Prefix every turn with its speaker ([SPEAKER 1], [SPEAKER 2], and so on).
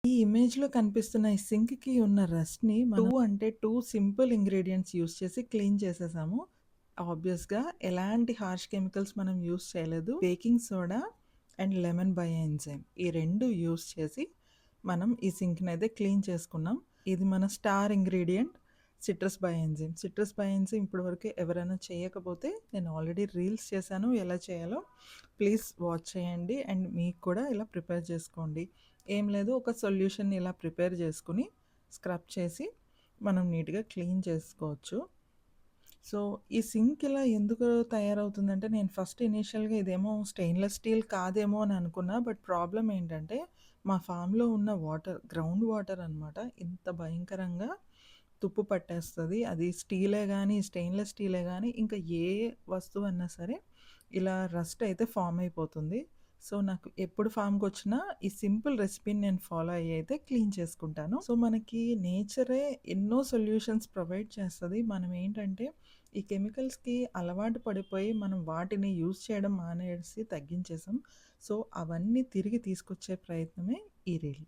[SPEAKER 1] ఈ ఇమేజ్‌లో కనిపిస్తున్న ఈ సింక్‌కి ఉన్న రస్ట్‌ని మనం 2 అంటే 2 సింపుల్ ఇంగ్రీడియెంట్స్ యూజ్ చేసి క్లీన్ చేసేసాము. ఆబ్వియస్‌గా ఎలాంటి హార్ష్ కెమికల్స్ మనం యూజ్ చేయలేదు. Baking soda and lemon bioenzyme ఈ 2 యూజ్ చేసి మనం ఈ సింక్‌నైతే క్లీన్ చేసుకున్నాం. ఇది మన star ingredient citrus bioenzyme. Citrus bioenzyme ఇప్పటివరకు ఎవరైనా చేయకపోతే నేను ఆల్రెడీ రీల్స్ చేశాను ఎలా చేయాలో. ప్లీజ్ వాచ్ చేయండి అండ్ మీకు కూడా ఇలా ప్రిపేర్ చేసుకోండి. ఏం లేదు ఒక సొల్యూషన్ ఇలా ప్రిపేర్ చేసుకొని స్క్రబ్ చేసి మనం నీట్‌గా క్లీన్ చేసుకోవచ్చు. సో, ఈ సింక్ ఇలా ఎందుకు తయారవుతుందంటే, నేను ఫస్ట్ ఇనీషియల్‌గా ఇదేమో స్టెయిన్‌లెస్ స్టీల్ కాదేమో అని అనుకున్నా. బట్ ప్రాబ్లమ్ ఏంటంటే, మా ఫామ్‌లో ఉన్న వాటర్ గ్రౌండ్ వాటర్ అనమాట. ఇంత భయంకరంగా తుప్పు పట్టేస్తది. అది స్టీలే గానీ, స్టెయిన్‌లెస్ స్టీలే గానీ, ఇంకా ఏ వస్తువన్నా సరే, ఇలా రస్ట్ అయితే ఫార్మ్ అయిపోతుంది. సో, నాకు ఎప్పుడు ఫామ్‌కొచ్చినా ఈ సింపుల్ రెసిపీని నేను ఫాలో అయ్యి అయితే క్లీన్ చేసుకుంటాను. సో, మనకి నేచరే ఎన్నో సొల్యూషన్స్ ప్రొవైడ్ చేస్తది. మనం ఏంటంటే ఈ కెమికల్స్‌కి అలవాటు పడిపోయి మనం వాటిని యూజ్ చేయడం మానేసి తగ్గించేసాం. సో, అవన్నీ తిరిగి తీసుకొచ్చే ప్రయత్నమే ఈ రీల్.